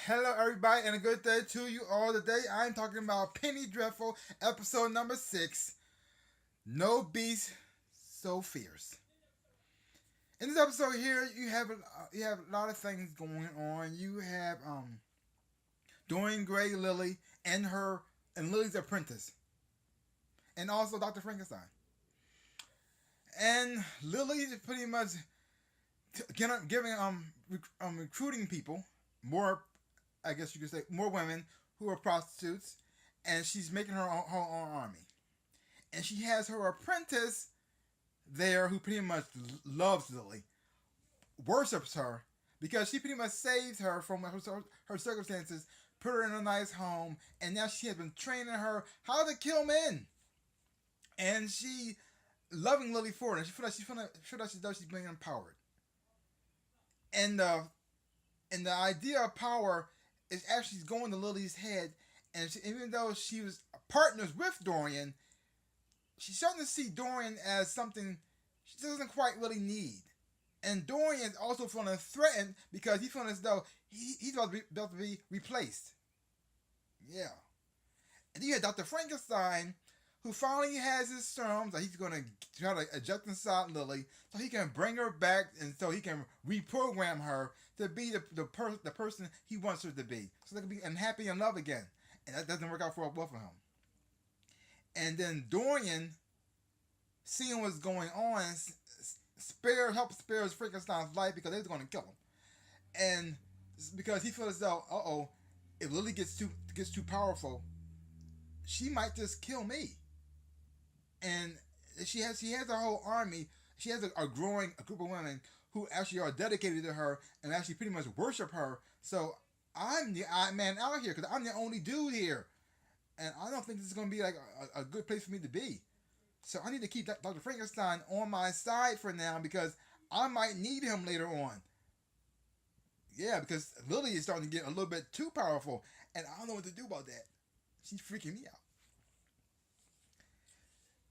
Hello, everybody, and a good day to you all. Today, I'm talking about Penny Dreadful, episode number 6. No beast so fierce. In this episode here, you have a lot of things going on. You have Dorian Gray Lily and Lily's apprentice, and also Dr. Frankenstein. And Lily is pretty much giving recruiting people more, I guess you could say, more women who are prostitutes, and she's making her own army. And she has her apprentice there who pretty much loves Lily, worships her, because she pretty much saved her from her circumstances, put her in a nice home, and now she has been training her how to kill men. And she loving Lily for it. And she feels like she's being empowered. And the idea of power is actually going to Lily's head, and even though she was partners with Dorian, she's starting to see Dorian as something she doesn't quite really need. And Dorian is also feeling threatened because he's feeling as though he's about to be replaced. Yeah. And then you have Dr. Frankenstein, who finally has his serum that he's going to try to inject inside Lily so he can bring her back and so he can reprogram her to be the person he wants her to be. So they can be unhappy in love again. And that doesn't work out for both of them. And then Dorian, seeing what's going on, helps spare Frankenstein's life because they're going to kill him. And because he feels as though, if Lily gets too powerful, she might just kill me. And she has a whole army. She has a group of women who actually are dedicated to her and actually pretty much worship her. So I'm the odd man out here because I'm the only dude here, and I don't think this is going to be like a good place for me to be. So I need to keep Dr. Frankenstein on my side for now because I might need him later on. Yeah, because Lily is starting to get a little bit too powerful, and I don't know what to do about that. She's freaking me out.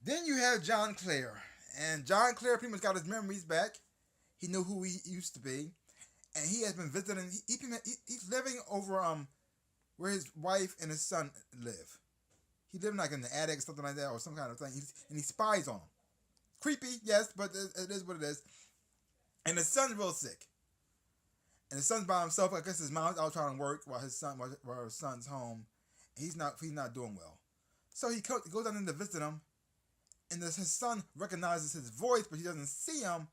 Then you have John Clare. And John Clare pretty much got his memories back. He knew who he used to be. And he has been visiting. He's living over where his wife and his son live. He lived like in the attic or something like that or some kind of thing. And he spies on them. Creepy, yes, but it is what it is. And his son's real sick. And his son's by himself. I guess his mom's out trying to work while his son's home. He's not doing well. So he goes down in to visit him. And his son recognizes his voice, but he doesn't see him.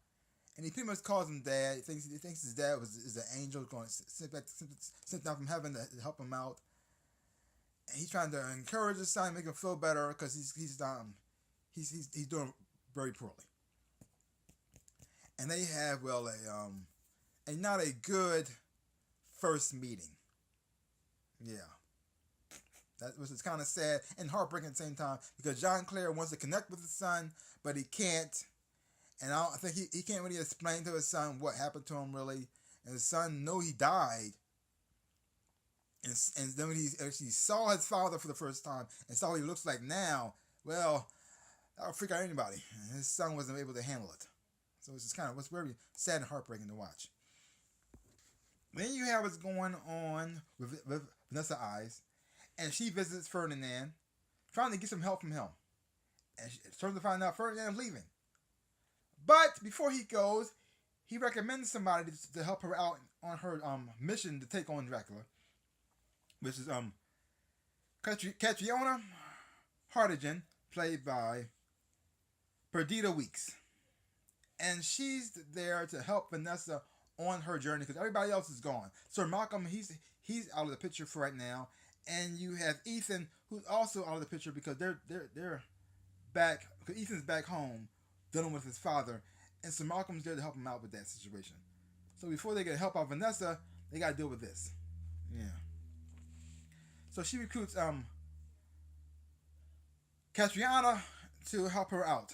And he pretty much calls him dad. He thinks his dad is an angel going sent down from heaven to help him out. And he's trying to encourage his son, make him feel better because he's doing very poorly. And they have a not a good first meeting. Yeah. That was just kind of sad and heartbreaking at the same time because John Clare wants to connect with his son, but he can't. And I think he can't really explain to his son what happened to him really. And his son knew he died. And then when he actually saw his father for the first time and saw what he looks like now, well, that would freak out anybody. And his son wasn't able to handle it. So it's very sad and heartbreaking to watch. Then you have what's going on with Vanessa Eyes. And she visits Ferdinand, trying to get some help from him. And she starts to find out Ferdinand's leaving. But before he goes, he recommends somebody to help her out on her mission to take on Dracula, which is Catriona Hartigan, played by Perdita Weeks. And she's there to help Vanessa on her journey because everybody else is gone. Sir Malcolm, he's out of the picture for right now. And you have Ethan, who's also out of the picture because they're back. Because Ethan's back home, dealing with his father, and Sir Malcolm's there to help him out with that situation. So before they get help out Vanessa, they got to deal with this. Yeah. So she recruits Catriona to help her out.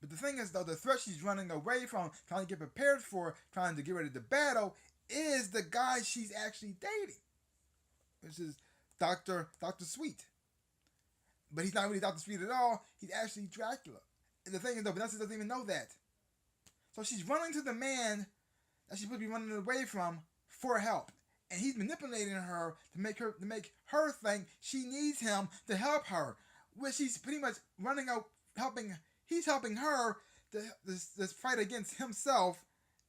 But the thing is, though, the threat she's running away from, trying to get prepared for, trying to get ready to battle, is the guy she's actually dating, which is Dr. Sweet. But he's not really Dr. Sweet at all. He's actually Dracula. And the thing is, though, Vanessa doesn't even know that. So she's running to the man that she's supposed to be running away from for help. and he's manipulating her to make her think she needs him to help her, which he's pretty much running out helping. He's helping her to this fight against himself,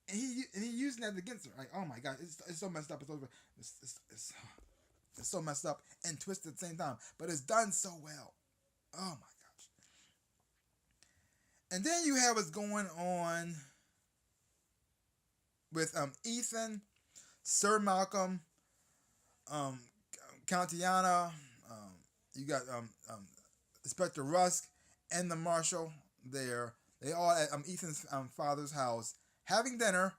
and he using that against her. Like, oh my god, it's so messed up. It's over. It's so messed up and twisted at the same time, but it's done so well. Oh my gosh. And then you have what's going on with Ethan, Sir Malcolm, um, Countana. You got Inspector Rusk and the Marshal there. They all at Ethan's father's house having dinner,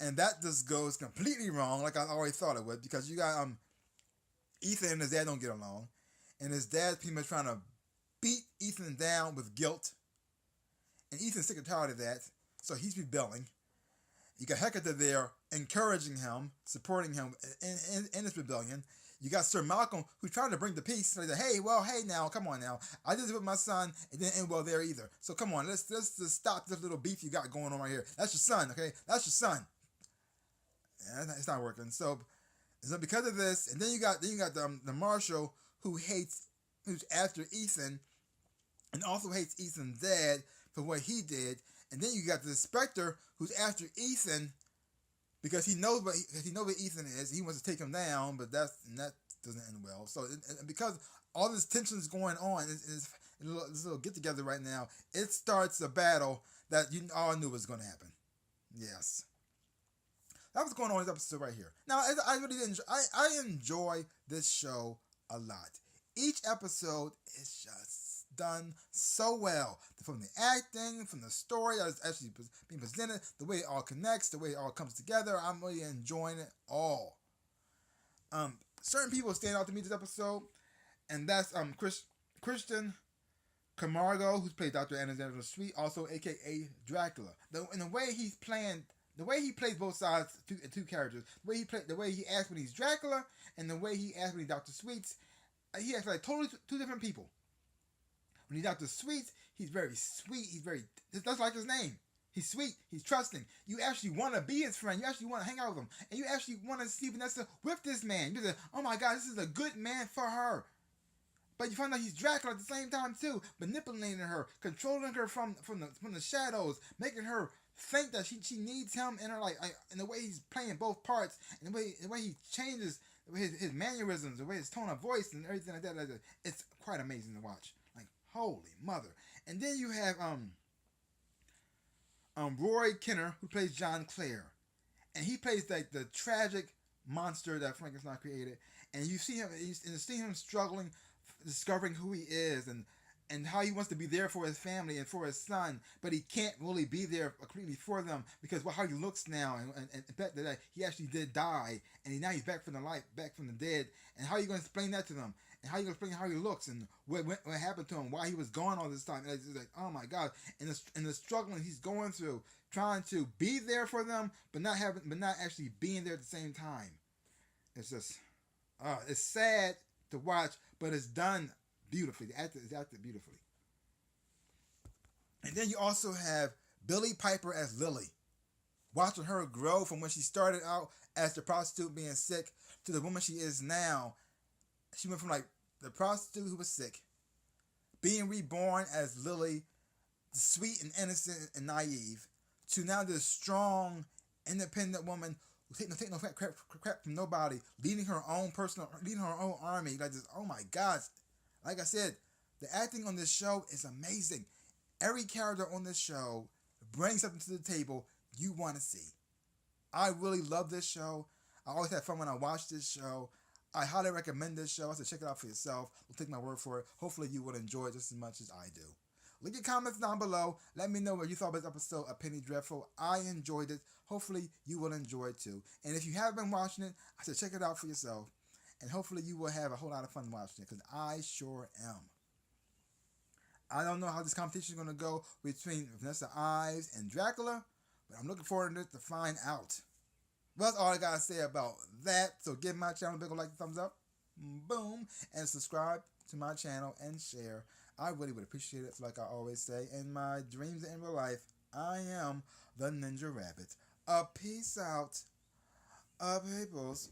and that just goes completely wrong, like I already thought it would, because you got Ethan and his dad don't get along, and his dad's pretty much trying to beat Ethan down with guilt, and Ethan's sick and tired of that, so he's rebelling. You got Hecate there encouraging him, supporting him in his rebellion. You got Sir Malcolm who's trying to bring the peace. So he's like, hey now, come on now. I did this with my son. It didn't end well there either. So come on, let's just stop this little beef you got going on right here. That's your son, okay? That's your son. Yeah, it's not working. So because of this, and then you got the Marshal who's after Ethan, and also hates Ethan's dad for what he did. And then you got the Inspector who's after Ethan because he knows what Ethan is. He wants to take him down, but that doesn't end well. So and because all this tension is going on, this little get together right now, it starts a battle that you all knew was going to happen. Yes, that was going on in this episode right here. Now I really enjoy. I enjoy this show a lot. Each episode is just done so well, from the acting, from the story that is actually being presented, the way it all connects, the way it all comes together. I'm really enjoying it all. Certain people stand out to me this episode, and that's Christian Camargo, who's played Dr. Alexander Sweet, also aka Dracula. In the way he's playing, the way he plays both sides, two characters, the way he acts when he's Dracula, and the way he acts when he's Dr. Sweets, he acts like totally two different people. When he's Dr. Sweets, he's very sweet. That's like his name. He's sweet. He's trusting. You actually want to be his friend. You actually want to hang out with him. And you actually want to see Vanessa with this man. You say, oh my God, this is a good man for her. But you find out he's Dracula at the same time too, manipulating her, controlling her from the shadows, making her think that she needs him in her life. And the way he's playing both parts, and the way he changes his mannerisms, the way his tone of voice, and everything like that, it's quite amazing to watch. Holy mother. And then you have Roy Kinner, who plays John Clare. And he plays like the tragic monster that Frankenstein created. And you see him struggling, discovering who he is, and how he wants to be there for his family and for his son, but he can't really be there completely for them because how he looks now, and the fact that he actually did die, and now he's back from the dead. And how are you going to explain that to them? And how you explain how he looks and what happened to him, why he was gone all this time? And it's like, oh my God! And the struggling he's going through, trying to be there for them, but not actually being there at the same time. It's just, it's sad to watch, but it's done beautifully. It's acted beautifully. And then you also have Billie Piper as Lily, watching her grow from when she started out as the prostitute being sick to the woman she is now. She went from like the prostitute who was sick, being reborn as Lily, sweet and innocent and naive, to now this strong, independent woman who take no crap from nobody, leading her own army. Like this, oh my God! Like I said, the acting on this show is amazing. Every character on this show brings something to the table you want to see. I really love this show. I always have fun when I watch this show. I highly recommend this show. I said check it out for yourself. We'll take my word for it. Hopefully you will enjoy it just as much as I do. Leave your comments down below. Let me know what you thought about this episode of Penny Dreadful. I enjoyed it. Hopefully you will enjoy it too. And if you haven't been watching it, I said check it out for yourself. And hopefully you will have a whole lot of fun watching it, because I sure am. I don't know how this competition is going to go between Vanessa Ives and Dracula, but I'm looking forward to it to find out. Well, that's all I got to say about that. So give my channel a big like, thumbs up, boom, and subscribe to my channel and share. I really would appreciate it. So like I always say, in my dreams and in real life, I am the Ninja Rabbit. Peace out. Peoples.